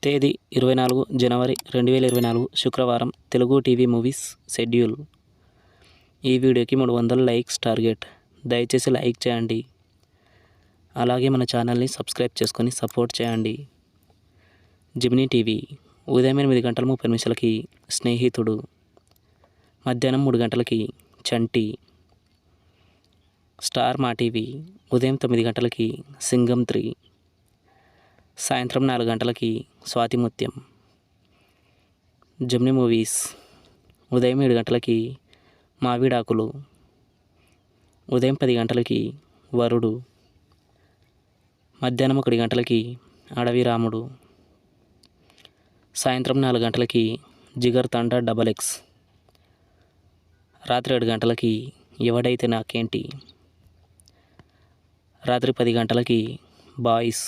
తేదీ 24 జనవరి 2024 శుక్రవారం. Telugu TV movies schedule. ఈ వీడియోకి 300 లైక్స్ టార్గెట్. దయచేసి లైక్ చేయండి. అలాగే మన ఛానల్ని సబ్స్క్రైబ్ చేసుకొని సపోర్ట్ చేయండి. జిమినీ టీవీ ఉదయం 8:30 స్నేహితుడు, మధ్యాహ్నం 3 గంటలకి చంటి. స్టార్ మా టీవీ ఉదయం 9 సింగం 3, సాయంత్రం 4 గంటలకి స్వాతిముత్యం. జెమినీ మూవీస్ ఉదయం 7 గంటలకి మావిడాకులు, ఉదయం 10 గంటలకి వరుడు, మధ్యాహ్నం 1 గంటలకి అడవి రాముడు, సాయంత్రం 4 గంటలకి జిగర్ తండా XX, రాత్రి 7 గంటలకి ఎవడైతే నాకేంటి, రాత్రి 10 గంటలకి బాయ్స్.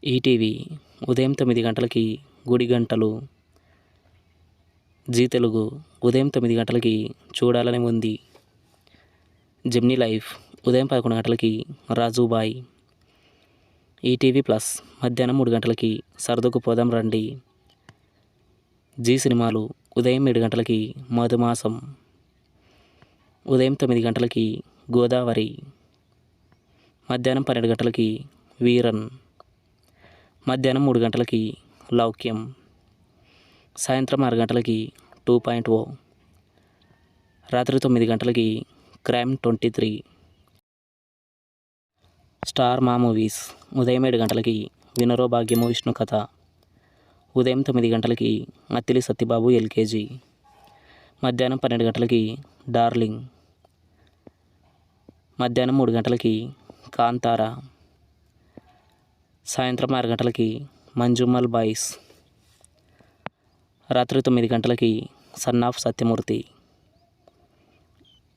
ఈటీవీ ఉదయం 9 గంటలకి గుడి గంటలు. జీ తెలుగు ఉదయం 9 గంటలకి చూడాలని ఉంది. జెమినీ లైఫ్ ఉదయం 11 గంటలకి రాజుబాయ్. ఈటీవీ ప్లస్ మధ్యాహ్నం 3 గంటలకి సరదుకు పోదాం రండి. జీ సినిమాలు ఉదయం 7 గంటలకి మధుమాసం, ఉదయం 9 గంటలకి గోదావరి, మధ్యాహ్నం 12 గంటలకి వీరన్, మధ్యాహ్నం 3 గంటలకి లౌక్యం, సాయంత్రం 6 గంటలకి 2.0, రాత్రి 9 గంటలకి క్రైమ్ 23. స్టార్ మా మూవీస్ ఉదయం 7 గంటలకి వినరో భాగ్యము విష్ణు కథ, ఉదయం 9 గంటలకి అత్తిలి సత్యబాబు LKG, మధ్యాహ్నం 12 గంటలకి డార్లింగ్, మధ్యాహ్నం 3 గంటలకి కాంతార, సాయంత్రం 6 గంటలకి మంజుమల్ బాయ్స్, రాత్రి 9 గంటలకి son of Satyamurthy.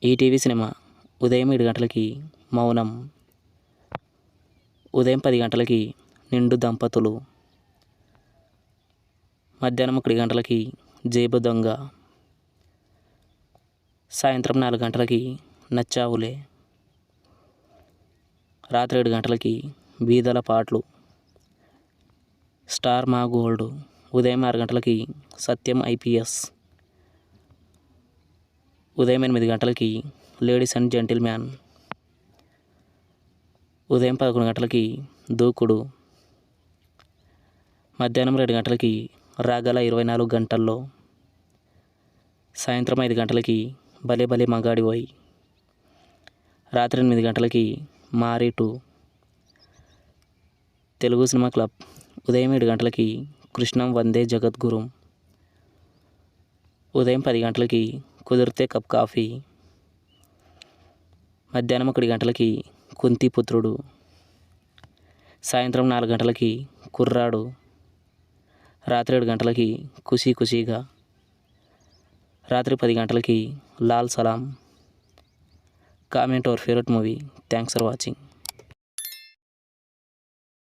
ETV cinema ఉదయం 7 గంటలకి మౌనం, ఉదయం 10 గంటలకి నిండు దంపతులు, మధ్యాహ్నం 1 గంటలకి జేబు దొంగ, సాయంత్రం 4 గంటలకి నచ్చావులే, రాత్రి 7 గంటలకి బీదల పాటలు. స్టార్ మా గోల్డ్ ఉదయం 6 గంటలకి సత్యం IPS, ఉదయం 8 గంటలకి లేడీస్ అండ్ జెంటిల్మ్యాన్, ఉదయం 11 గంటలకి దూకుడు, మధ్యాహ్నం 2 గంటలకి రాగల 24 గంటల్లో, సాయంత్రం 5 గంటలకి భలే భలే మగాడివోయ్, రాత్రి 8 గంటలకి మారీ 2. తెలుగు సినిమా క్లబ్ ఉదయం 7 గంటలకి కృష్ణం వందే జగద్గురుం, ఉదయం 10 గంటలకి కుదిరితే కప్ కాఫీ, మధ్యాహ్నం 1 గంటలకి కుంతిపుత్రుడు, సాయంత్రం 4 గంటలకి కుర్రాడు, రాత్రి 7 గంటలకి ఖుషీ ఖుషీగా, రాత్రి 10 గంటలకి Lal Salaam. Comment our favourite movie. Thanks for watching.